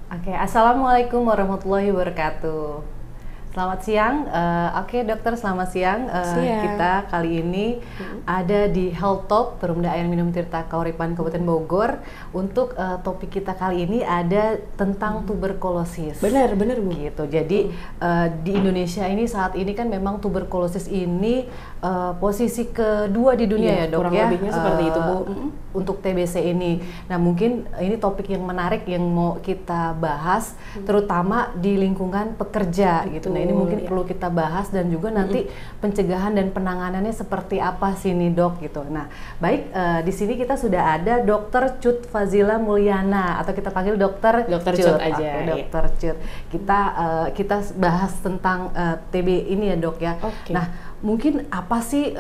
Oke, Assalamualaikum warahmatullahi wabarakatuh. Selamat siang. Oke, dokter, selamat siang. Siang. Kita kali ini ada di Health Talk Perumda Air Minum Tirta Kauripan Kabupaten Bogor. Untuk topik kita kali ini ada tentang tuberkulosis. Benar Bu. Gitu. Jadi di Indonesia ini saat ini kan memang tuberkulosis ini posisi kedua di dunia Iya, ya dok kurang ya. lebihnya seperti itu Bu. Untuk TBC ini. Nah mungkin ini topik yang menarik yang mau kita bahas, terutama di lingkungan pekerja gitu. Nah ini mungkin ya. perlu kita bahas dan juga nanti pencegahan dan penanganannya seperti apa sih nih dok gitu. Nah baik, di sini kita sudah ada Dr. Cut Fazila Mulyana atau kita panggil Dokter Cut aja. Oke, Dokter Cut. Kita bahas tentang TB ini ya dok ya. Oke. Nah mungkin apa sih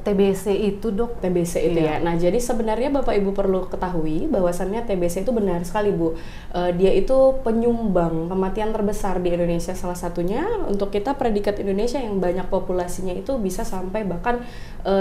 TBC itu dok? TBC itu Iya. ya. Nah, jadi sebenarnya Bapak Ibu perlu ketahui bahwasannya TBC itu benar sekali Bu. Dia itu penyumbang kematian terbesar di Indonesia, salah satunya untuk kita predikat Indonesia yang banyak populasinya itu bisa sampai bahkan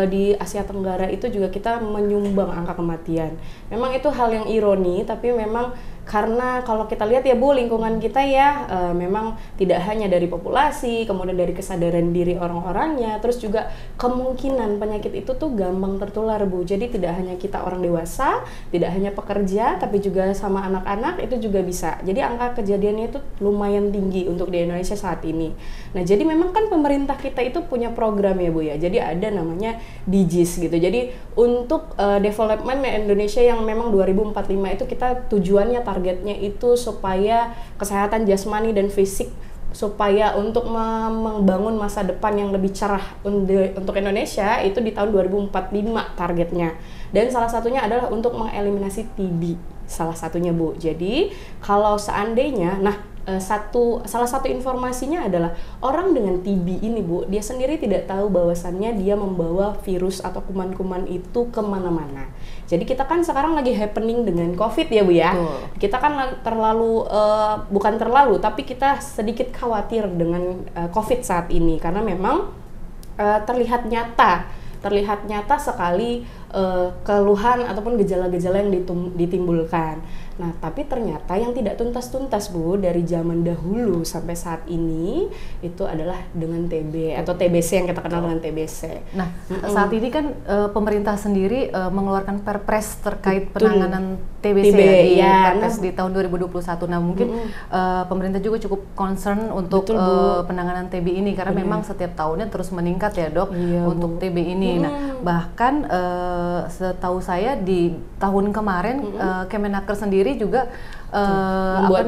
di Asia Tenggara itu juga kita menyumbang angka kematian. Memang itu hal yang ironi, tapi memang karena kalau kita lihat ya Bu, lingkungan kita ya memang tidak hanya dari populasi, kemudian dari kesadaran diri orang-orangnya, terus juga kemungkinan penyakit itu tuh gampang tertular Bu. Jadi tidak hanya kita orang dewasa, tidak hanya pekerja, tapi juga sama anak-anak itu juga bisa. Jadi angka kejadiannya itu lumayan tinggi untuk di Indonesia saat ini. Nah jadi memang kan pemerintah kita itu punya program ya Bu ya. Jadi ada namanya DIGIS gitu. Jadi untuk development Indonesia yang memang 2045 itu kita tujuannya targetnya itu supaya kesehatan jasmani dan fisik, supaya untuk membangun masa depan yang lebih cerah untuk Indonesia itu di tahun 2045 targetnya. Dan salah satunya adalah untuk mengeliminasi TB salah satunya Bu. Jadi kalau seandainya, salah satu informasinya adalah orang dengan TB ini Bu, dia sendiri tidak tahu bahwasannya dia membawa virus atau kuman-kuman itu kemana-mana. Jadi kita kan sekarang lagi happening dengan COVID ya Bu ya. Betul. Kita kan tapi kita sedikit khawatir dengan COVID saat ini karena memang terlihat nyata sekali keluhan ataupun gejala-gejala yang ditimbulkan. Nah, tapi ternyata yang tidak tuntas-tuntas Bu dari zaman dahulu sampai saat ini itu adalah dengan TB atau TBC yang kita kenal dengan TBC. Nah, saat ini kan pemerintah sendiri mengeluarkan Perpres terkait Betul. penanganan TBC TB, ya, di ya. Perpres di tahun 2021. Nah, mungkin pemerintah juga cukup concern untuk Betul, Bu. penanganan TB ini karena memang setiap tahunnya terus meningkat ya, Dok, Iya, untuk TB ini. Nah, bahkan setahu saya di tahun kemarin Kemenaker sendiri juga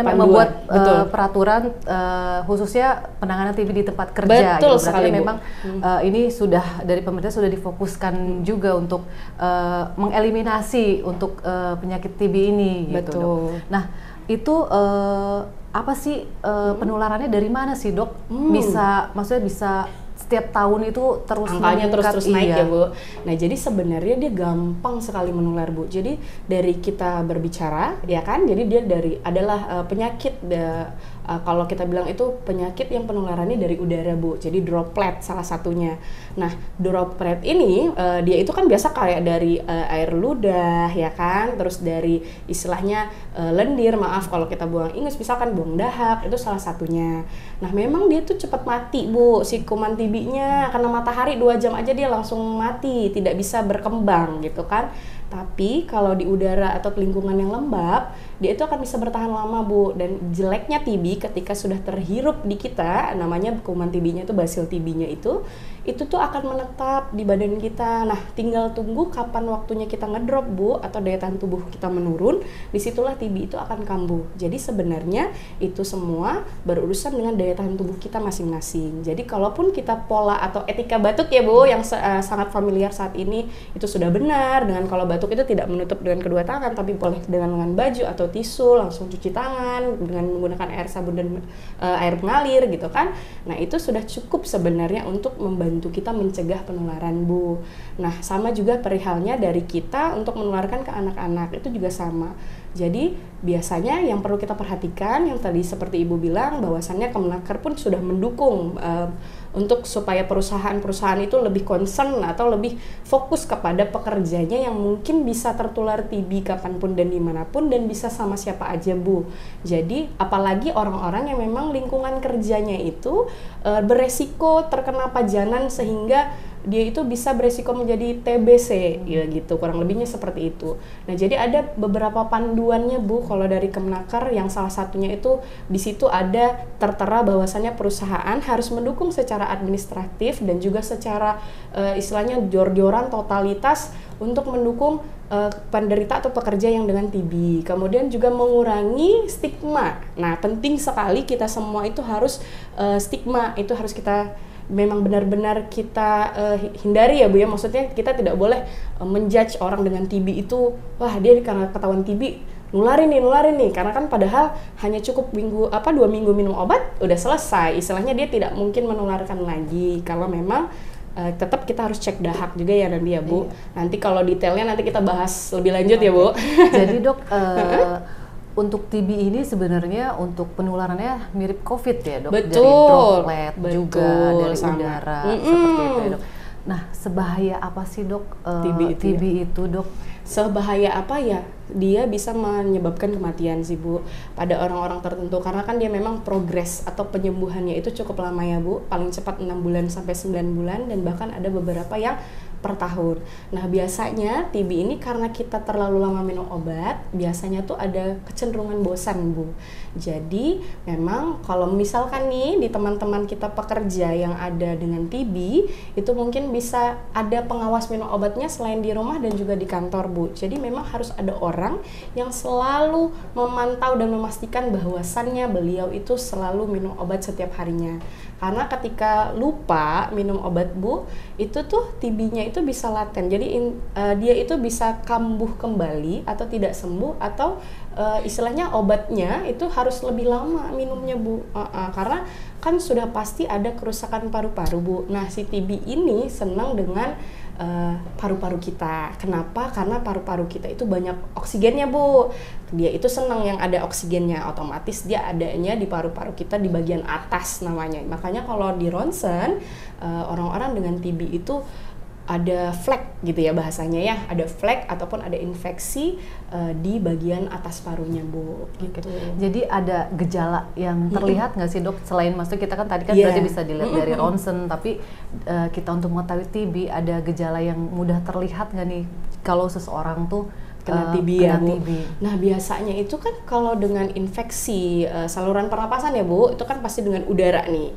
membuat peraturan khususnya penanganan TB di tempat kerja. Betul gitu. Berarti sekali, Bu. memang ini sudah dari pemerintah sudah difokuskan juga untuk mengeliminasi untuk penyakit TB ini. Gitu, Betul. Dok. Nah itu apa sih penularannya dari mana sih dok? Maksudnya bisa setiap tahun itu terus angkanya meningkat, terus naik iya. ya Bu. Nah jadi sebenarnya dia gampang sekali menular Bu. Jadi dari kita berbicara ya kan, jadi dia adalah penyakit kalau kita bilang itu penyakit yang penularannya dari udara Bu. Jadi droplet salah satunya. Nah droplet ini dia itu kan biasa kayak dari air ludah ya kan, terus dari istilahnya lendir, maaf kalau kita buang ingus misalkan buang dahak itu salah satunya. Nah memang dia tuh cepat mati Bu si kuman TB-nya, karena matahari 2 jam aja dia langsung mati, tidak bisa berkembang gitu kan. Tapi kalau di udara atau lingkungan yang lembab, dia itu akan bisa bertahan lama Bu. Dan jeleknya TB ketika sudah terhirup di kita, namanya kuman TB-nya itu basil TB-nya itu tuh akan menetap di badan kita. Nah, tinggal tunggu kapan waktunya kita ngedrop Bu, atau daya tahan tubuh kita menurun, disitulah TB itu akan kambuh. Jadi sebenarnya itu semua berurusan dengan daya tahan tubuh kita masing-masing. Jadi kalaupun kita pola atau etika batuk ya Bu, yang sangat familiar saat ini, itu sudah benar dengan kalau batuk itu tidak menutup dengan kedua tangan, tapi boleh dengan baju atau tisu, langsung cuci tangan dengan menggunakan air sabun dan air mengalir gitu kan. Nah itu sudah cukup sebenarnya untuk membantu kita mencegah penularan Bu. Nah sama juga perihalnya dari kita untuk menularkan ke anak-anak itu juga sama. Jadi biasanya yang perlu kita perhatikan yang tadi seperti Ibu bilang bahwasannya Kemenaker pun sudah mendukung untuk supaya perusahaan-perusahaan itu lebih concern atau lebih fokus kepada pekerjanya yang mungkin bisa tertular TB kapanpun dan dimanapun dan bisa sama siapa aja Bu. Jadi apalagi orang-orang yang memang lingkungan kerjanya itu beresiko terkena pajanan sehingga dia itu bisa beresiko menjadi TBC, ya gitu, kurang lebihnya seperti itu. Nah, jadi ada beberapa panduannya Bu, kalau dari Kemenaker yang salah satunya itu di situ ada tertera bahwasannya perusahaan harus mendukung secara administratif dan juga secara istilahnya jor-joran totalitas untuk mendukung penderita atau pekerja yang dengan TB. Kemudian juga mengurangi stigma. Nah, penting sekali kita semua itu harus stigma itu harus kita memang benar-benar kita hindari ya Bu ya, maksudnya kita tidak boleh menjudge orang dengan TB itu, wah dia karena ketahuan TB nularin nih, karena kan padahal hanya cukup 2 minggu minum obat udah selesai, istilahnya dia tidak mungkin menularkan lagi kalau memang tetap kita harus cek dahak juga ya nanti ya Bu. Iya. Nanti kalau detailnya nanti kita bahas lebih lanjut ya Bu. Jadi Dok, untuk TB ini sebenarnya untuk penularannya mirip COVID ya Dok? Betul. Dari droplet juga, dari sama udara, seperti itu ya Dok. Nah, sebahaya apa sih Dok TB itu Dok? Sebahaya apa ya? Dia bisa menyebabkan kematian sih Bu pada orang-orang tertentu karena kan dia memang progres atau penyembuhannya itu cukup lama ya Bu, paling cepat 6 bulan sampai 9 bulan dan bahkan ada beberapa yang per tahun. Nah, biasanya TB ini karena kita terlalu lama minum obat, biasanya tuh ada kecenderungan bosan Bu. Jadi memang kalau misalkan nih di teman-teman kita pekerja yang ada dengan TB, itu mungkin bisa ada pengawas minum obatnya selain di rumah dan juga di kantor Bu. Jadi memang harus ada orang yang selalu memantau dan memastikan bahwasannya beliau itu selalu minum obat setiap harinya. Karena ketika lupa minum obat Bu, itu tuh TB-nya itu bisa laten. Jadi dia itu bisa kambuh kembali atau tidak sembuh atau istilahnya obatnya itu harus lebih lama minumnya Bu. Karena kan sudah pasti ada kerusakan paru-paru Bu. Nah, si TB ini senang dengan paru-paru kita. Kenapa? Karena paru-paru kita itu banyak oksigennya Bu. Dia itu senang yang ada oksigennya, otomatis dia adanya di paru-paru kita di bagian atas namanya. Makanya kalau di ronsen orang-orang dengan TB itu ada flek gitu ya bahasanya ya, ada flek ataupun ada infeksi di bagian atas parunya Bu. Gitu. Jadi ada gejala yang terlihat nggak sih Dok? Selain maksudnya kita kan tadi kan berarti bisa dilihat dari ronsen, tapi kita untuk mengetahui TB ada gejala yang mudah terlihat nggak nih kalau seseorang tuh kena TB ya Bu. Nah, biasanya itu kan kalau dengan infeksi saluran pernapasan ya Bu, itu kan pasti dengan udara nih.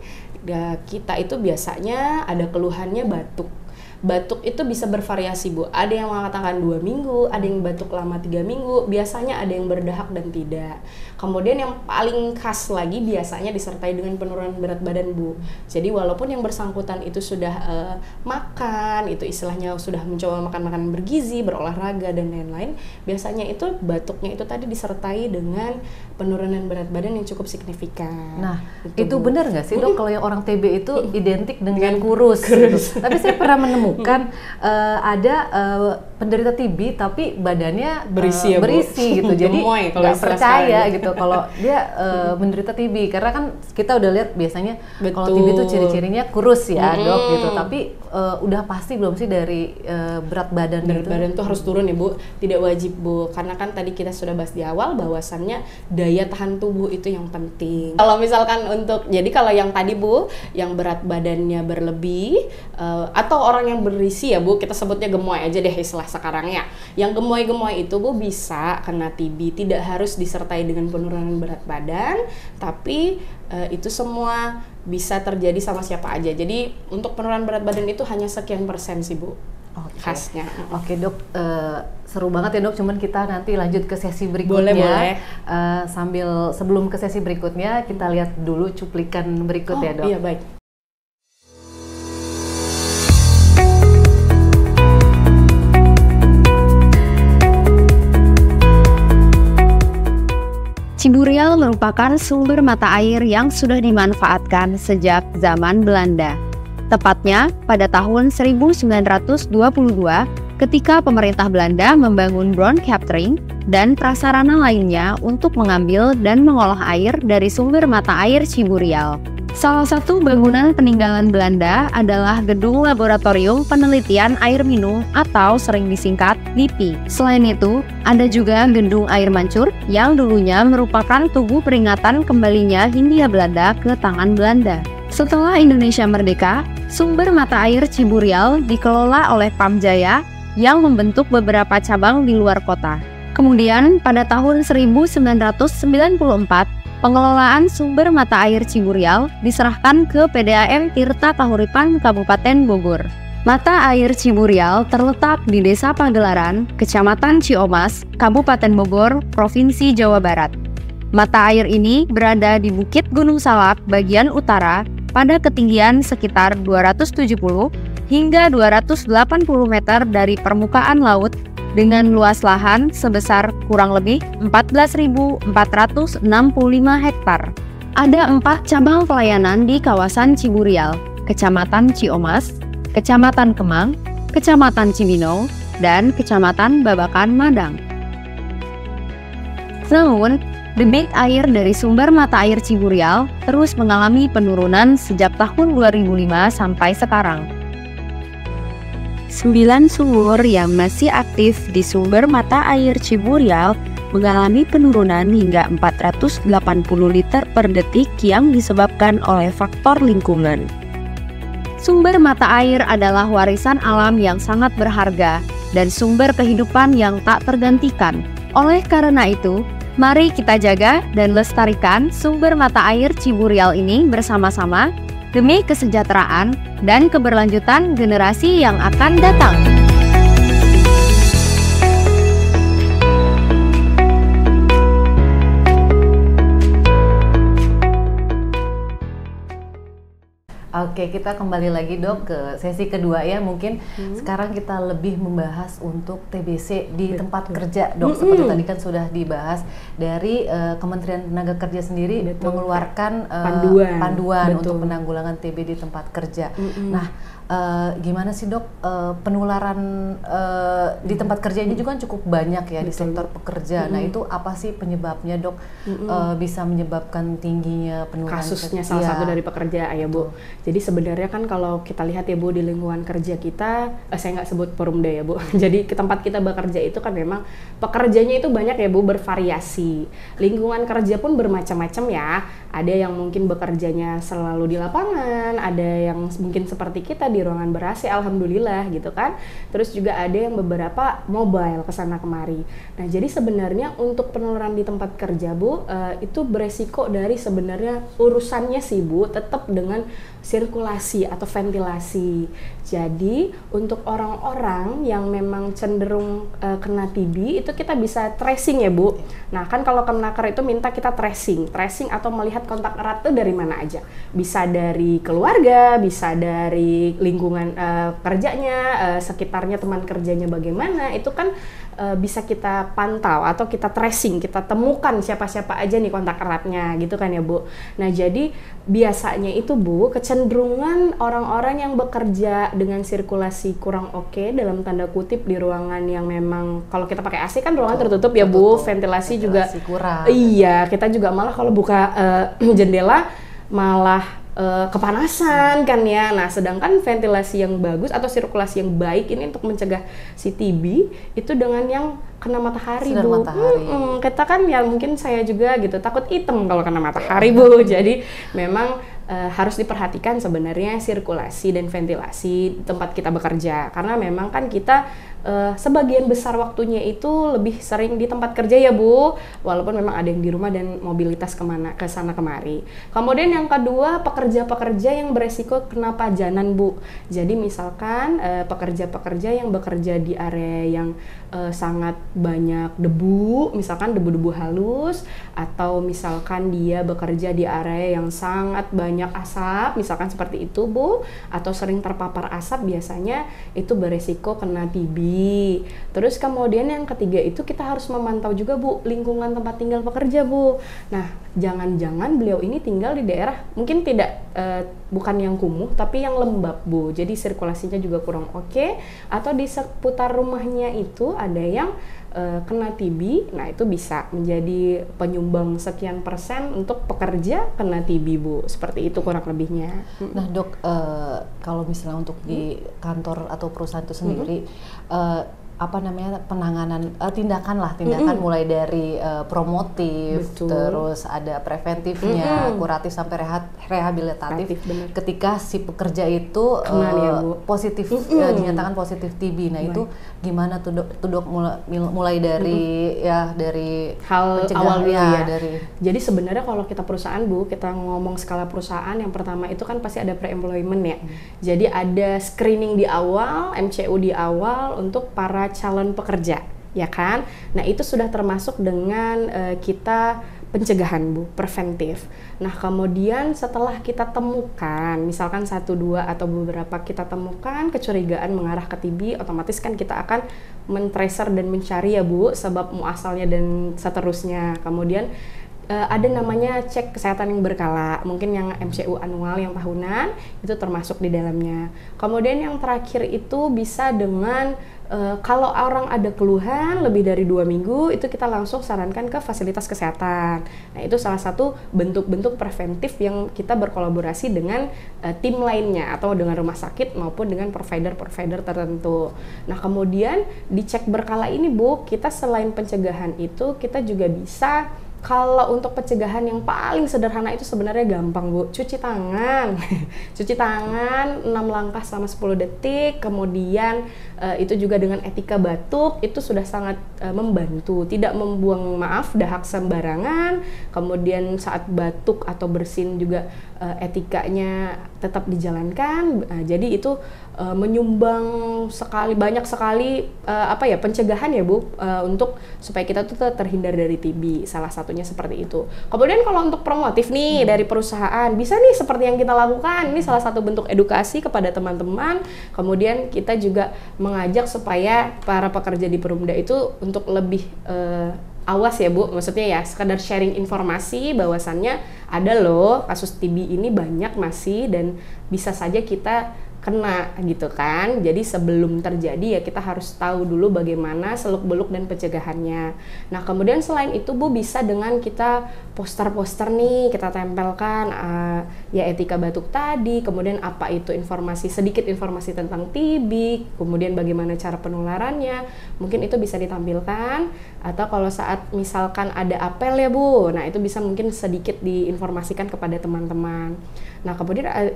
Kita itu biasanya ada keluhannya batuk. Batuk itu bisa bervariasi Bu, ada yang mengatakan 2 minggu, ada yang batuk lama 3 minggu, biasanya ada yang berdahak dan tidak. Kemudian yang paling khas lagi biasanya disertai dengan penurunan berat badan Bu. Jadi walaupun yang bersangkutan itu sudah makan, itu istilahnya sudah mencoba makan makanan bergizi, berolahraga dan lain-lain, biasanya itu batuknya itu tadi disertai dengan penurunan berat badan yang cukup signifikan. Nah, itu benar nggak sih Dok kalau yang orang TB itu identik dengan kurus. Gitu. Tapi saya pernah menemukan ada penderita TB tapi badannya berisi gitu. Jadi nggak percaya gitu kalau dia menderita TB karena kan kita udah lihat biasanya kalau TB itu ciri-cirinya kurus ya Dok gitu. Tapi udah pasti belum sih dari berat badan berat badan itu harus turun ya Bu, tidak wajib Bu, karena kan tadi kita sudah bahas di awal bahwasannya daya tahan tubuh itu yang penting. Kalau misalkan jadi kalau yang tadi Bu, yang berat badannya berlebih atau orang yang berisi ya Bu, kita sebutnya gemoy aja deh istilah sekarang ya. Yang gemoy-gemoy itu Bu bisa kena TB, tidak harus disertai dengan penurunan berat badan, tapi itu semua bisa terjadi sama siapa aja. Jadi untuk penurunan berat badan itu hanya sekian persen sih Bu. Khasnya. Oke Dok, seru banget ya Dok, cuman kita nanti lanjut ke sesi berikutnya. Boleh. Sebelum ke sesi berikutnya kita lihat dulu cuplikan berikut ya Dok. Iya baik. Ciburial merupakan sumber mata air yang sudah dimanfaatkan sejak zaman Belanda. Tepatnya pada tahun 1922, ketika pemerintah Belanda membangun ground capturing dan prasarana lainnya untuk mengambil dan mengolah air dari sumber mata air Ciburial. Salah satu bangunan peninggalan Belanda adalah Gedung Laboratorium Penelitian Air Minum atau sering disingkat LIPI. Selain itu, ada juga Gedung Air Mancur yang dulunya merupakan tugu peringatan kembalinya Hindia Belanda ke tangan Belanda. Setelah Indonesia merdeka, sumber mata air Ciburial dikelola oleh Pamjaya yang membentuk beberapa cabang di luar kota. Kemudian, pada tahun 1994, pengelolaan sumber mata air Ciburial diserahkan ke PDAM Tirta Kahuripan Kabupaten Bogor. Mata air Ciburial terletak di Desa Pagelaran, Kecamatan Ciomas, Kabupaten Bogor, Provinsi Jawa Barat. Mata air ini berada di Bukit Gunung Salak bagian utara pada ketinggian sekitar 270 hingga 280 meter dari permukaan laut dengan luas lahan sebesar kurang lebih 14.465 hektar. Ada 4 cabang pelayanan di kawasan Ciburial, Kecamatan Ciomas, Kecamatan Kemang, Kecamatan Cibinong, dan Kecamatan Babakan Madang. Namun, debit air dari sumber mata air Ciburial terus mengalami penurunan sejak tahun 2005 sampai sekarang. 9 sumur yang masih aktif di sumber mata air Ciburial mengalami penurunan hingga 480 liter per detik yang disebabkan oleh faktor lingkungan. Sumber mata air adalah warisan alam yang sangat berharga dan sumber kehidupan yang tak tergantikan. Oleh karena itu, mari kita jaga dan lestarikan sumber mata air Ciburial ini bersama-sama demi kesejahteraan dan keberlanjutan generasi yang akan datang. Oke, kita kembali lagi Dok ke sesi kedua ya. Mungkin sekarang kita lebih membahas untuk TBC di tempat kerja Dok. Seperti tadi kan sudah dibahas dari Kementerian Tenaga Kerja sendiri mengeluarkan panduan untuk penanggulangan TB di tempat kerja. Nah, gimana sih Dok penularan di tempat kerja ini juga cukup banyak ya di sektor pekerja. Nah, itu apa sih penyebabnya Dok bisa menyebabkan tingginya penularan kasusnya salah satu dari pekerja ya Bu. Jadi sebenarnya kan kalau kita lihat ya Bu di lingkungan kerja kita, saya nggak sebut Perumda ya Bu. Jadi ke tempat kita bekerja itu kan memang pekerjanya itu banyak ya Bu, bervariasi. Lingkungan kerja pun bermacam-macam ya. Ada yang mungkin bekerjanya selalu di lapangan, ada yang mungkin seperti kita di ruangan ber-AC, alhamdulillah gitu kan. Terus juga ada yang beberapa mobile kesana kemari. Nah jadi sebenarnya untuk penularan di tempat kerja Bu, itu beresiko dari sebenarnya urusannya sih Bu, tetap dengan sirkulasi atau ventilasi. Jadi untuk orang-orang yang memang cenderung kena TB itu kita bisa tracing ya Bu. Nah kan kalau Kemenaker itu minta kita tracing atau melihat kontak erat itu dari mana aja. Bisa dari keluarga, bisa dari lingkungan kerjanya, sekitarnya teman kerjanya bagaimana, itu kan bisa kita pantau atau kita tracing, kita temukan siapa-siapa aja nih kontak eratnya gitu kan ya Bu. Nah jadi biasanya itu Bu, kecenderungan orang-orang yang bekerja dengan sirkulasi kurang oke dalam tanda kutip di ruangan yang memang kalau kita pakai AC kan ruangan tertutup ya Bu, ventilasi juga kurang. Iya, kita juga malah kalau buka jendela malah kepanasan kan ya. Nah sedangkan ventilasi yang bagus atau sirkulasi yang baik ini untuk mencegah si TB itu dengan yang kena matahari Bu. Kita kan ya mungkin saya juga gitu takut hitam kalau kena matahari Bu. Jadi memang harus diperhatikan sebenarnya sirkulasi dan ventilasi tempat kita bekerja karena memang kan kita sebagian besar waktunya itu lebih sering di tempat kerja ya Bu, walaupun memang ada yang di rumah dan mobilitas ke sana kemari. Kemudian yang kedua, pekerja-pekerja yang beresiko kena pajanan Bu. Jadi misalkan pekerja-pekerja yang bekerja di area yang sangat banyak debu, misalkan debu-debu halus, atau misalkan dia bekerja di area yang sangat banyak asap, misalkan seperti itu Bu, atau sering terpapar asap, biasanya itu beresiko kena TB Terus kemudian yang ketiga itu kita harus memantau juga Bu lingkungan tempat tinggal pekerja Bu. Nah, jangan-jangan beliau ini tinggal di daerah mungkin tidak bukan yang kumuh tapi yang lembab Bu. Jadi sirkulasinya juga kurang oke, atau di seputar rumahnya itu ada yang kena TB. Nah, itu bisa menjadi penyumbang sekian persen untuk pekerja kena TB Bu. Seperti itu kurang lebihnya. Nah Dok, kalau misalnya untuk di kantor atau perusahaan itu sendiri, apa namanya, penanganan tindakan mulai dari promotif, Betul. terus ada preventifnya, kuratif sampai rehabilitatif. Ketika si pekerja itu positif, dinyatakan positif TB. Nah itu gimana tuh Dok, mulai dari dari hal awal dulu ya. Dari. Jadi sebenarnya kalau kita perusahaan Bu, kita ngomong skala perusahaan, yang pertama itu kan pasti ada pre-employment ya. Jadi ada screening di awal, MCU di awal untuk para calon pekerja, ya kan? Nah itu sudah termasuk dengan kita pencegahan Bu, preventif. Nah kemudian setelah kita temukan, misalkan 1, 2 atau beberapa kita temukan kecurigaan mengarah ke TB, otomatis kan kita akan men-tracer dan mencari ya Bu, sebab muasalnya dan seterusnya. Kemudian ada namanya cek kesehatan yang berkala, mungkin yang MCU anual, yang tahunan, itu termasuk di dalamnya. Kemudian yang terakhir itu bisa dengan kalau orang ada keluhan lebih dari 2 minggu, itu kita langsung sarankan ke fasilitas kesehatan. Nah itu salah satu bentuk-bentuk preventif yang kita berkolaborasi dengan tim lainnya, atau dengan rumah sakit maupun dengan provider-provider tertentu. Nah kemudian di cek berkala ini Bu, kita selain pencegahan itu, kita juga bisa, kalau untuk pencegahan yang paling sederhana itu sebenarnya gampang Bu, cuci tangan. Cuci tangan 6 langkah selama 10 detik, kemudian itu juga dengan etika batuk, itu sudah sangat membantu. Tidak membuang dahak sembarangan, kemudian saat batuk atau bersin juga etikanya tetap dijalankan. Jadi itu menyumbang banyak sekali pencegahan ya Bu, untuk supaya kita tuh terhindar dari TB, salah satunya seperti itu. Kemudian kalau untuk promotif nih dari perusahaan, bisa nih seperti yang kita lakukan, ini salah satu bentuk edukasi kepada teman-teman. Kemudian kita juga mengajak supaya para pekerja di Perumda itu untuk lebih awas ya Bu, maksudnya ya sekadar sharing informasi bahwasannya ada loh kasus TB ini banyak masih, dan bisa saja kita kena gitu kan. Jadi sebelum terjadi ya kita harus tahu dulu bagaimana seluk-beluk dan pencegahannya. Nah kemudian selain itu Bu, bisa dengan kita poster-poster nih kita tempelkan ya etika batuk tadi, kemudian apa itu sedikit informasi tentang TB, kemudian bagaimana cara penularannya, mungkin itu bisa ditampilkan. Atau kalau saat misalkan ada apel ya Bu, nah itu bisa mungkin sedikit diinformasikan kepada teman-teman. Nah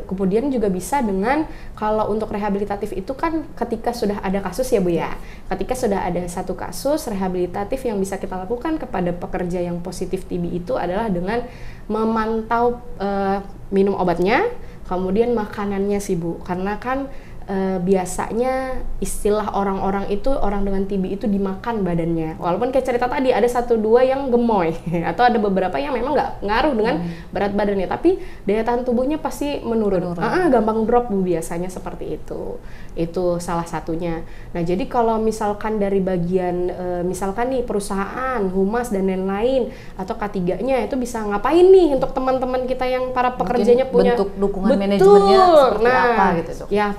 kemudian juga bisa dengan, kalau untuk rehabilitatif itu kan ketika sudah ada kasus ya Bu ya, ketika sudah ada satu kasus rehabilitatif yang bisa kita lakukan kepada pekerja yang positif TB itu adalah dengan memantau minum obatnya, kemudian makanannya sih Bu, karena kan biasanya istilah orang-orang itu, orang dengan TB itu dimakan badannya. Walaupun kayak cerita tadi ada 1-2 yang gemoy atau ada beberapa yang memang nggak ngaruh dengan berat badannya, tapi daya tahan tubuhnya pasti menurun. Gampang drop Bu, biasanya seperti itu. Itu salah satunya. Nah jadi kalau misalkan dari bagian misalkan nih perusahaan, humas dan lain-lain, atau K3-nya itu bisa ngapain nih untuk teman-teman kita yang para pekerjanya punya bentuk dukungan manajemennya seperti apa gitu Dok? Ya,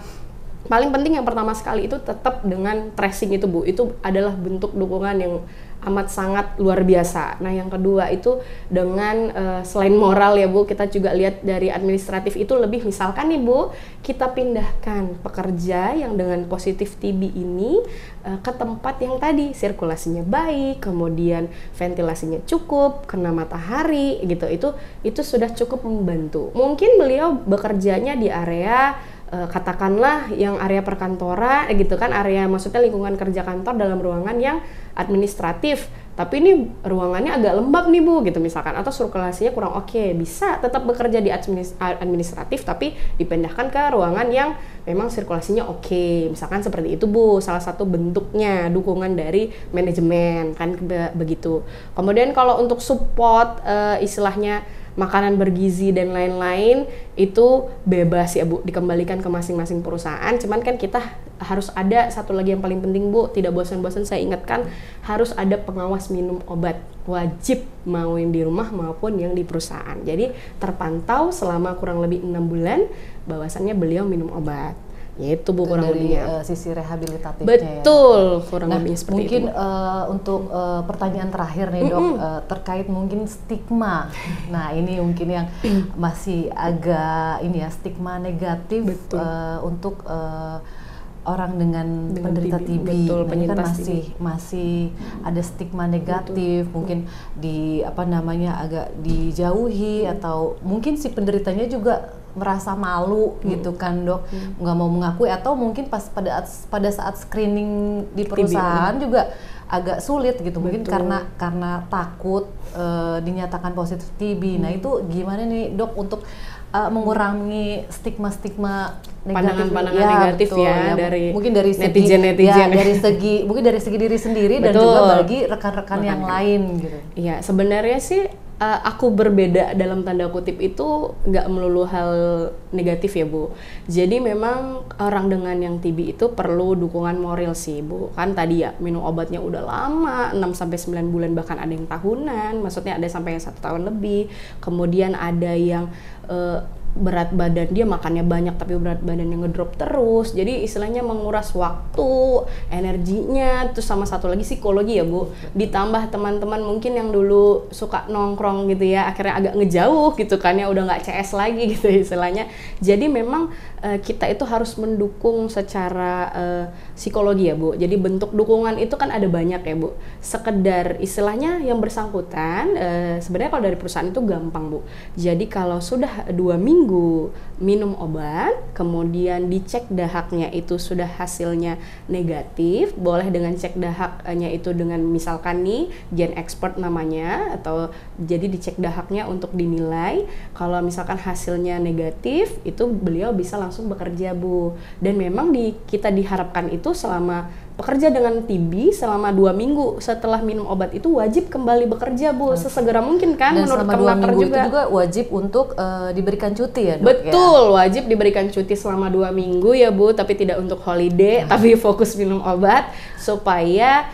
paling penting yang pertama sekali itu tetap dengan tracing itu Bu, itu adalah bentuk dukungan yang amat sangat luar biasa. Nah yang kedua itu dengan selain moral ya Bu, kita juga lihat dari administratif itu lebih, misalkan nih Bu, kita pindahkan pekerja yang dengan positif TB ini ke tempat yang tadi sirkulasinya baik, kemudian ventilasinya cukup, kena matahari gitu, itu sudah cukup membantu. Mungkin beliau bekerjanya di area katakanlah yang area perkantoran gitu kan, area maksudnya lingkungan kerja kantor dalam ruangan yang administratif, tapi ini ruangannya agak lembab nih Bu gitu misalkan, atau sirkulasinya kurang oke, bisa tetap bekerja di administratif tapi dipindahkan ke ruangan yang memang sirkulasinya oke, misalkan seperti itu Bu, salah satu bentuknya dukungan dari manajemen kan begitu. Kemudian kalau untuk support istilahnya makanan bergizi dan lain-lain itu bebas ya Bu, dikembalikan ke masing-masing perusahaan. Cuman kan kita harus ada satu lagi yang paling penting Bu, tidak bosan-bosan saya ingatkan, harus ada pengawas minum obat, wajib mau yang di rumah maupun yang di perusahaan. Jadi terpantau selama kurang lebih 6 bulan bahwasannya beliau minum obat. Yaitu Bu kurang dari lebihnya. Sisi rehabilitatifnya. Betul, kurang lebihnya seperti mungkin, itu. Untuk pertanyaan terakhir nih Dok, terkait mungkin stigma. Nah ini mungkin yang masih agak ini ya, stigma negatif untuk orang dengan penderita TB. Betul, Nah, ini kan penyintas masih ada stigma negatif, mungkin agak dijauhi atau mungkin si penderitanya juga merasa malu gitu kan Dok, nggak mau mengakui, atau mungkin pada saat screening di perusahaan juga agak sulit gitu, mungkin karena takut dinyatakan positif TB. Nah itu gimana nih Dok untuk mengurangi stigma-stigma negatif, pandangan-pandangan negatif betul, ya dari mungkin dari segi netizen. mungkin dari segi diri sendiri dan juga bagi rekan-rekan yang lain gitu. Iya, sebenarnya sih aku berbeda dalam tanda kutip itu nggak melulu hal negatif ya Bu. Jadi memang orang dengan yang TB itu perlu dukungan moral sih Bu. Kan tadi ya minum obatnya udah lama, 6-9 bulan, bahkan ada yang tahunan, maksudnya ada sampai yang 1 tahun lebih. Kemudian ada yang berat badan dia makannya banyak tapi berat badannya ngedrop terus, jadi istilahnya menguras waktu, energinya, terus sama satu lagi psikologi ya Bu, ditambah teman-teman mungkin yang dulu suka nongkrong gitu ya, akhirnya agak ngejauh gitu kan ya, udah nggak CS lagi gitu istilahnya. Jadi memang kita itu harus mendukung secara psikologi ya Bu. Jadi bentuk dukungan itu kan ada banyak ya Bu, sekedar istilahnya yang bersangkutan sebenarnya kalau dari perusahaan itu gampang Bu. Jadi kalau sudah 2 minggu minum obat, kemudian dicek dahaknya itu sudah hasilnya negatif, boleh dengan cek dahaknya itu dengan misalkan nih Gen Expert namanya, atau jadi dicek dahaknya untuk dinilai. Kalau misalkan hasilnya negatif, itu beliau bisa langsung bekerja Bu. Dan memang kita diharapkan itu selama bekerja dengan TB selama 2 minggu setelah minum obat itu wajib kembali bekerja Bu, sesegera mungkin kan. Dan menurut selama 2 minggu juga. itu juga wajib untuk diberikan cuti ya Dok? Betul, wajib diberikan cuti selama 2 minggu ya Bu, tapi tidak untuk holiday, tapi fokus minum obat supaya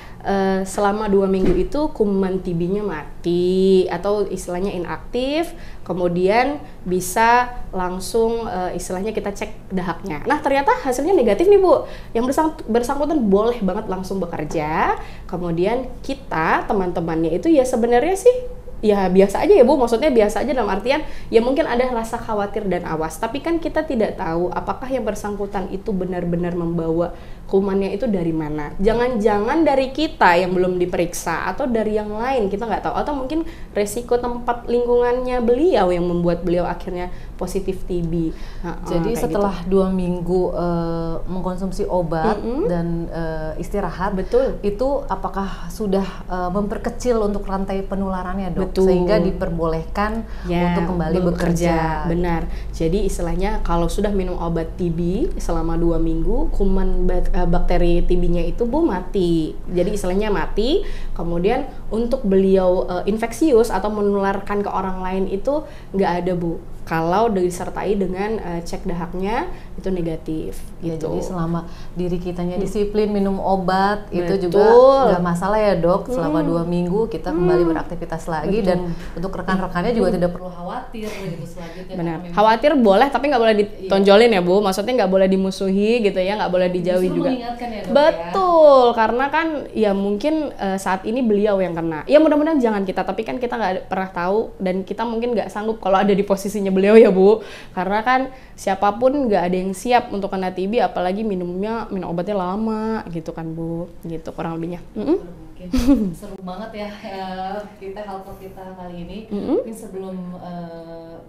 selama 2 minggu itu kuman TB-nya mati atau istilahnya inaktif, kemudian bisa langsung istilahnya kita cek dahaknya. Nah ternyata hasilnya negatif nih Bu, yang bersangkutan boleh banget langsung bekerja. Kemudian kita teman-temannya itu ya sebenarnya sih ya biasa aja ya Bu, maksudnya biasa aja dalam artian ya mungkin ada rasa khawatir dan awas, tapi kan kita tidak tahu apakah yang bersangkutan itu benar-benar membawa kumannya itu dari mana. Jangan-jangan dari kita yang belum diperiksa atau dari yang lain, kita nggak tahu, atau mungkin resiko tempat lingkungannya beliau yang membuat beliau akhirnya positif TB. Jadi setelah gitu. 2 minggu mengkonsumsi obat dan istirahat, betul, itu apakah sudah memperkecil untuk rantai penularannya Dok? Betul. Sehingga diperbolehkan untuk kembali bekerja. Benar. Jadi istilahnya kalau sudah minum obat TB selama 2 minggu, kuman bakteri TB-nya itu Bu mati. Jadi istilahnya mati. Kemudian untuk beliau infeksius atau menularkan ke orang lain itu nggak ada Bu, kalau disertai dengan cek dahaknya itu negatif ya, gitu. Jadi selama diri kitanya disiplin minum obat, Betul. itu juga nggak masalah ya Dok. Selama 2 minggu kita kembali beraktivitas lagi. Betul. Dan untuk rekan-rekannya juga tidak perlu khawatir gitu selanjutnya. Benar. Khawatir boleh tapi nggak boleh ditonjolin ya Bu, maksudnya nggak boleh dimusuhi gitu ya, nggak boleh dijauhi juga. Mengingatkan ya Dok. Betul, karena kan ya mungkin saat ini beliau yang kena. Ya mudah-mudahan jangan kita, tapi kan kita nggak pernah tahu dan kita mungkin nggak sanggup kalau ada di posisinya beliau ya Bu. Karena kan siapapun nggak ada yang siap untuk kena TB, apalagi minum obatnya lama gitu kan Bu. Gitu kurang lebihnya. Seru banget ya kita health talk kita kali ini. Mungkin sebelum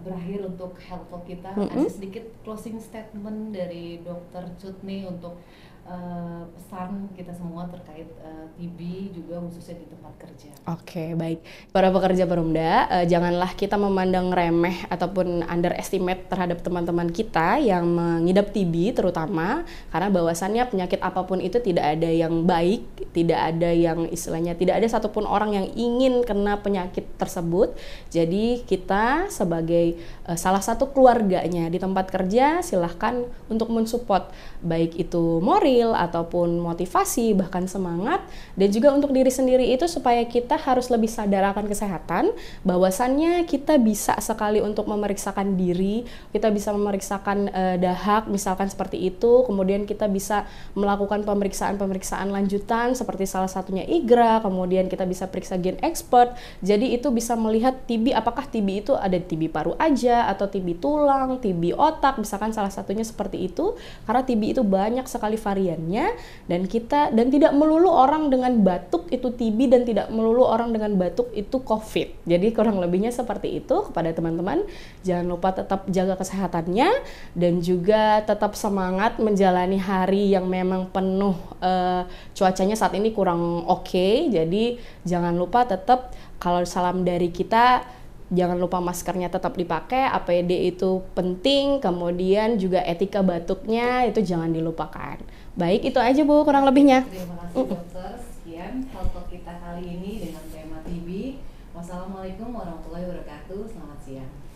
berakhir untuk health talk kita, ada sedikit closing statement dari Dr. Cut nih untuk pesan kita semua terkait TB juga khususnya di tempat kerja. Oke, baik. Para pekerja Perumda, janganlah kita memandang remeh ataupun underestimate terhadap teman-teman kita yang mengidap TB terutama, karena bahwasannya penyakit apapun itu tidak ada yang baik, tidak ada yang istilahnya, tidak ada satupun orang yang ingin kena penyakit tersebut. Jadi kita sebagai salah satu keluarganya di tempat kerja, silahkan untuk mensupport baik itu moral ataupun motivasi, bahkan semangat, dan juga untuk diri sendiri itu supaya kita harus lebih sadar akan kesehatan, bahwasannya kita bisa sekali untuk memeriksakan diri, kita bisa memeriksakan dahak misalkan seperti itu, kemudian kita bisa melakukan pemeriksaan-pemeriksaan lanjutan seperti salah satunya IGRA, kemudian kita bisa periksa gen expert. Jadi itu bisa melihat TB, apakah TB itu ada TB paru aja atau TB tulang, TB otak, misalkan salah satunya seperti itu, karena TB itu banyak sekali variannya, dan tidak melulu orang dengan batuk itu TB dan tidak melulu orang dengan batuk itu COVID. Jadi kurang lebihnya seperti itu. Kepada teman-teman, jangan lupa tetap jaga kesehatannya dan juga tetap semangat menjalani hari yang memang penuh cuacanya saat ini kurang oke. Jadi jangan lupa tetap, kalau salam dari kita, jangan lupa maskernya tetap dipakai, APD itu penting, kemudian juga etika batuknya itu jangan dilupakan. Baik, itu aja Bu kurang lebihnya. Terima kasih dokter. Sekian talk kita kali ini dengan tema TB. Wassalamualaikum warahmatullahi wabarakatuh. Selamat siang.